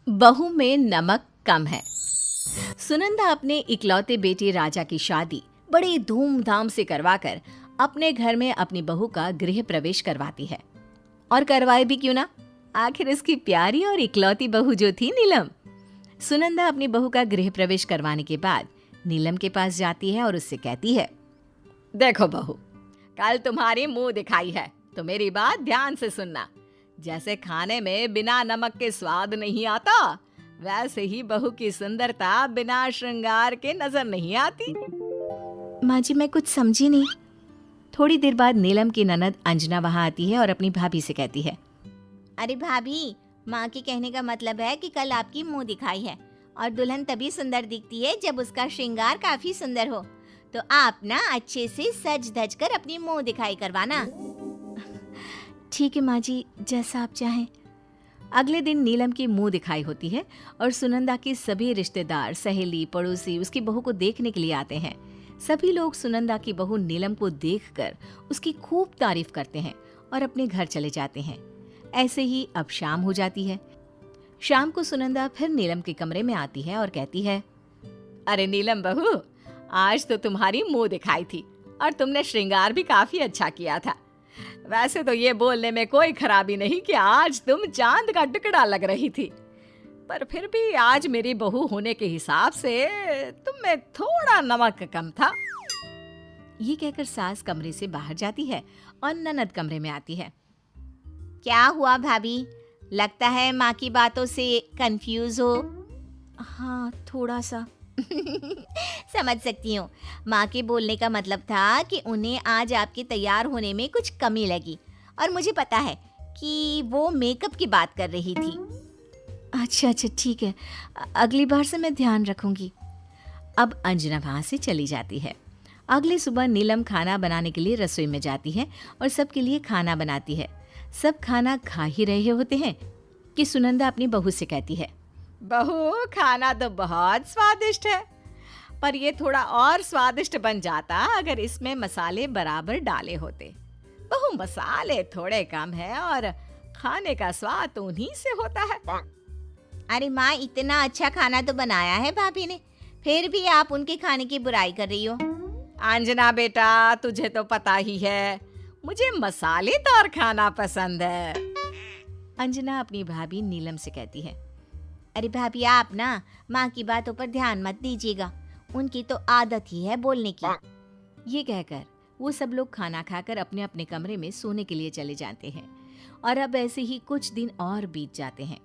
बहू में नमक कम है। सुनंदा अपने इकलौते बेटे राजा की शादी बड़े धूमधाम से करवाकर अपने घर में अपनी बहू का गृह प्रवेश करवाती है। और करवाए भी क्यों ना, आखिर इसकी प्यारी और इकलौती बहू जो थी नीलम। सुनंदा अपनी बहू का गृह प्रवेश करवाने के बाद नीलम के पास जाती है और उससे कहती है, देखो बहू, कल तुम्हारी मुंह दिखाई है तो मेरी बात ध्यान से सुनना। जैसे खाने में बिना नमक के स्वाद नहीं आता, वैसे ही बहू की सुंदरता बिना श्रृंगार के नजर नहीं आती। माँ जी, मैं कुछ समझी नहीं। थोड़ी देर बाद नीलम की ननद अंजना वहां आती है और अपनी भाभी से कहती है, अरे भाभी, माँ के कहने का मतलब है कि कल आपकी मुंह दिखाई है और दुल्हन तभी सुंदर दिखती है जब उसका श्रृंगार काफी सुंदर हो। तो आप ना अच्छे से सज धज कर अपनी मुंह दिखाई करवाना। ठीक है माँ जी, जैसा आप चाहें। अगले दिन नीलम की मुंह दिखाई होती है और सुनंदा की सभी रिश्तेदार, सहेली, पड़ोसी उसकी बहू को देखने के लिए आते हैं। सभी लोग सुनंदा की बहू नीलम को देखकर उसकी खूब तारीफ करते हैं और अपने घर चले जाते हैं। ऐसे ही अब शाम हो जाती है। शाम को सुनंदा फिर नीलम के कमरे में आती है और कहती है, अरे नीलम बहू, आज तो तुम्हारी मुंह दिखाई थी और तुमने श्रृंगार भी काफी अच्छा किया था। वैसे तो ये बोलने में कोई खराबी नहीं कि आज तुम चांद का टुकड़ा लग रही थी, पर फिर भी आज मेरी बहू होने के हिसाब से तुम में थोड़ा नमक कम था। ये कहकर सास कमरे से बाहर जाती है और ननद कमरे में आती है। क्या हुआ भाभी? लगता है माँ की बातों से कंफ्यूज हो। हाँ, थोड़ा सा। समझ सकती हूँ। माँ के बोलने का मतलब था कि उन्हें आज आपके तैयार होने में कुछ कमी लगी, और मुझे पता है कि वो मेकअप की बात कर रही थी। अच्छा, ठीक है, अगली बार से मैं ध्यान रखूंगी। अब अंजना वहाँ से चली जाती है। अगली सुबह नीलम खाना बनाने के लिए रसोई में जाती है और सबके लिए खाना बनाती है। सब खाना खा ही रहे होते हैं कि सुनंदा अपनी बहू से कहती है, बहू, खाना तो बहुत स्वादिष्ट है, पर ये थोड़ा और स्वादिष्ट बन जाता अगर इसमें मसाले बराबर डाले होते। बहू, मसाले थोड़े कम है और खाने का स्वाद तो उन्हीं से होता है। अरे माँ, इतना अच्छा खाना तो बनाया है भाभी ने, फिर भी आप उनके खाने की बुराई कर रही हो। अंजना बेटा, तुझे तो पता ही है, मुझे मसालेदार खाना पसंद है। अंजना अपनी भाभी नीलम से कहती है, अरे भाभी, आप ना माँ की बातों पर ध्यान मत दीजिएगा, उनकी तो आदत ही है बोलने की। ये कहकर वो सब लोग खाना खाकर अपने अपने कमरे में सोने के लिए चले जाते हैं। और अब ऐसे ही कुछ दिन और बीत जाते हैं।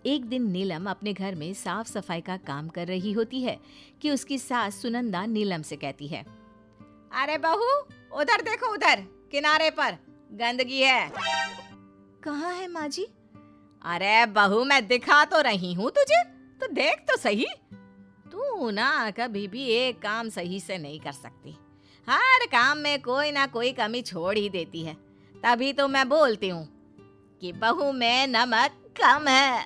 एक दिन नीलम अपने घर में साफ सफाई का काम कर रही होती है कि उसकी सास सुनंदा नीलम से कहती है, अरे बहू, उधर देखो, उधर किनारे पर गंदगी है। कहाँ है माँ जी? अरे बहू, मैं दिखा तो रही हूँ तुझे, तो देख तो सही। तू ना कभी भी एक काम सही से नहीं कर सकती, हर काम में कोई ना कोई कमी छोड़ ही देती है। तभी तो मैं बोलती हूँ कि बहू में नमक कम है।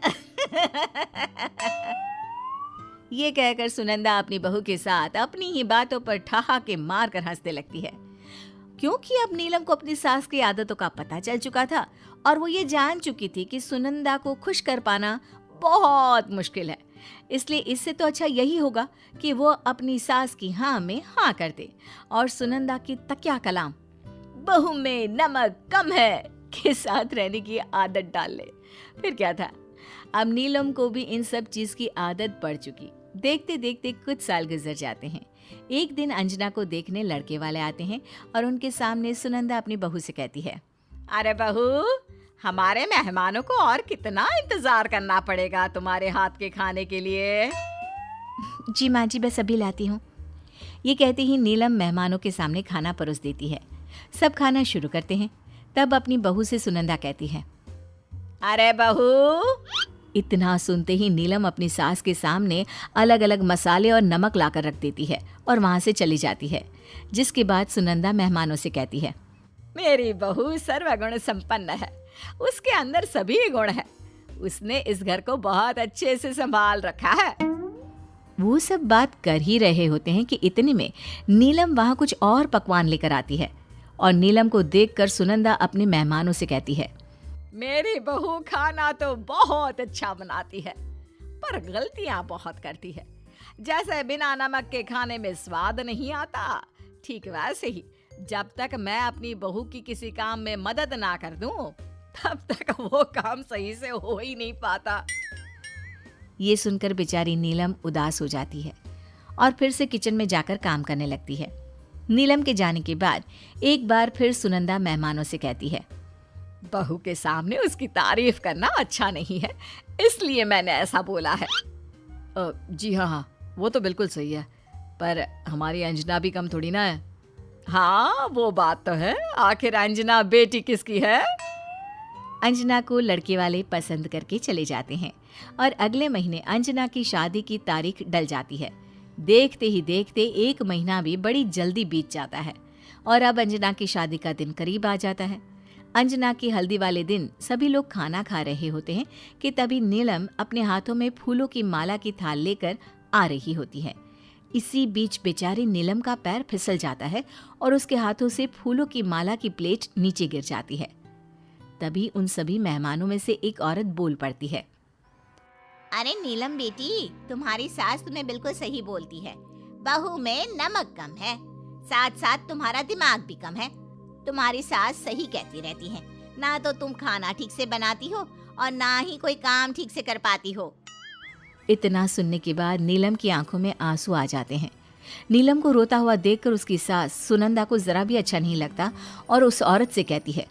ये कहकर सुनंदा अपनी बहू के साथ अपनी ही बातों पर ठहाके मार कर हंसने लगती है, क्योंकि अब नीलम को अपनी सास की आदतों का पता चल चुका था और वो ये जान चुकी थी कि सुनंदा को खुश कर पाना बहुत मुश्किल है। इसलिए इससे तो अच्छा यही होगा कि वो अपनी सास की हाँ में हाँ कर दे और सुनंदा की तकिया कलाम बहू में नमक कम है के साथ रहने की आदत डाल ले। फिर क्या था, अब नीलम को भी इन सब चीज की आदत पड़ चुकी। देखते देखते कुछ साल गुजर जाते हैं। एक दिन अंजना को देखने लड़के वाले आते हैं और उनके सामने सुनंदा अपनी बहू से कहती है, अरे बहू, हमारे मेहमानों को और कितना इंतजार करना पड़ेगा तुम्हारे हाथ के खाने के लिए। जी माँ जी, बस अभी लाती हूँ। ये कहते ही नीलम मेहमानों के सामने खाना परोस देती है। सब खाना शुरू करते हैं। तब अपनी बहू से सुनंदा कहती है, अरे बहू। इतना सुनते ही नीलम अपनी सास के सामने अलग अलग मसाले और नमक लाकर रख देती है और वहां से चली जाती है। जिसके बाद सुनंदा मेहमानों से कहती है, मेरी बहू सर्वगुण संपन्न है, उसके अंदर सभी गुण है, उसने इस घर को बहुत अच्छे से संभाल रखा है। वो सब बात कर ही रहे होते हैं कि इतने में नीलम वहां कुछ और पकवान लेकर आती है और नीलम को देखकर सुनंदा अपने मेहमानों से कहती है, मेरी बहू खाना तो बहुत अच्छा बनाती है, पर गलतियां बहुत करती है। जैसे बिना नमक के खाने में स्वाद नहीं आता, ठीक वैसे ही जब तक मैं अपनी बहू की किसी काम में मदद ना कर दूं, तब तक वो काम सही से हो ही नहीं पाता। ये सुनकर बेचारी नीलम उदास हो जाती है और फिर से किचन में जाकर काम करने लगती है। नीलम के जाने के बाद एक बार फिर सुनंदा मेहमानों से कहती है, बहू के सामने उसकी तारीफ करना अच्छा नहीं है, इसलिए मैंने ऐसा बोला है। जी हाँ, वो तो बिल्कुल सही है, पर हमारी अंजना भी कम थोड़ी ना है। हाँ, वो बात तो है, आखिर अंजना बेटी किसकी है? अंजना को लड़के वाले पसंद करके चले जाते हैं और अगले महीने अंजना की शादी की तारीख डल जाती है। देखते ही देखते 1 महीना भी बड़ी जल्दी बीत जाता है और अब अंजना की शादी का दिन करीब आ जाता है। अंजना की हल्दी वाले दिन सभी लोग खाना खा रहे होते हैं कि तभी नीलम अपने हाथों में फूलों की माला की थाल लेकर आ रही होती है। इसी बीच बेचारी नीलम का पैर फिसल जाता है और उसके हाथों से फूलों की माला की प्लेट नीचे गिर जाती है। तभी उन सभी मेहमानों में से एक औरत बोल पड़ती है, अरे नीलम बेटी, तुम्हारी सास तुम्हें बिल्कुल सही बोलती है। बहू में नमक कम है, साथ साथ तुम्हारा दिमाग भी कम है। तुम्हारी सास सही कहती रहती है, ना तो तुम खाना ठीक से बनाती हो और ना ही कोई काम ठीक से कर पाती हो। इतना सुनने के बाद नीलम की आंखों में आंसू आ जाते हैं। नीलम को रोता हुआ देखकर उसकी सास सुनंदा को जरा भी अच्छा नहीं लगता और उस औरत से कहती है,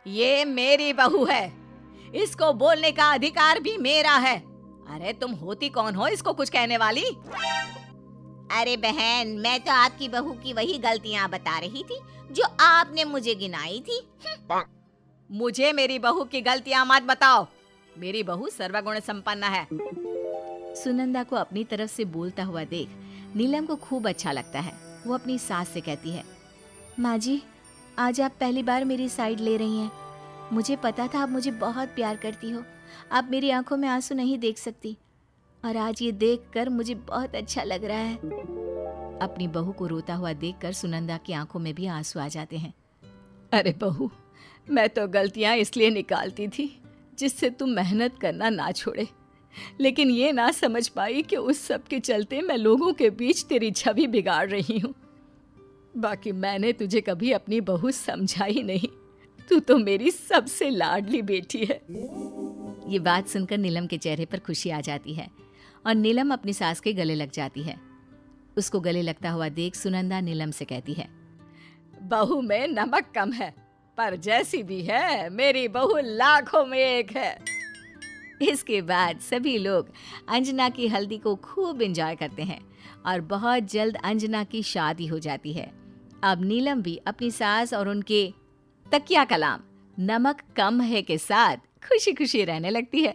ये मेरी बहू है, इसको बोलने का अधिकार भी मेरा है। अरे तुम होती कौन हो इसको कुछ कहने वाली? अरे बहन, मैं तो आपकी बहू की वही गलतियाँ बता रही थी जो आपने मुझे गिनाई थी। मुझे मेरी बहू की गलतियाँ मत बताओ, मेरी बहू सर्वगुण संपन्न है। सुनंदा को अपनी तरफ से बोलता हुआ देख नीलम को खूब अच्छा लगता है। वो अपनी सास से कहती है, माँ जी, आज आप पहली बार मेरी साइड ले रही हैं। मुझे पता था आप मुझे बहुत प्यार करती हो, आप मेरी आंखों में आंसू नहीं देख सकती, और आज ये देखकर मुझे बहुत अच्छा लग रहा है। अपनी बहू को रोता हुआ देखकर सुनंदा की आंखों में भी आंसू आ जाते हैं। अरे बहू, मैं तो गलतियां इसलिए निकालती थी जिससे तुम मेहनत करना ना छोड़े, लेकिन ये ना समझ पाई कि उस सब के चलते मैं लोगों के बीच तेरी छवि बिगाड़ रही हूँ। बाकी मैंने तुझे कभी अपनी बहू समझा ही नहीं, तू तो मेरी सबसे लाडली बेटी है। ये बात सुनकर नीलम के चेहरे पर खुशी आ जाती है और नीलम अपनी सास के गले लग जाती है। उसको गले लगता हुआ देख सुनंदा नीलम से कहती है, बहू में नमक कम है, पर जैसी भी है मेरी बहू लाखों में एक है। इसके बाद सभी लोग अंजना की हल्दी को खूब एंजॉय करते हैं और बहुत जल्द अंजना की शादी हो जाती है। अब नीलम भी अपनी सास और उनके तकिया कलाम नमक कम है के साथ खुशी खुशी रहने लगती है।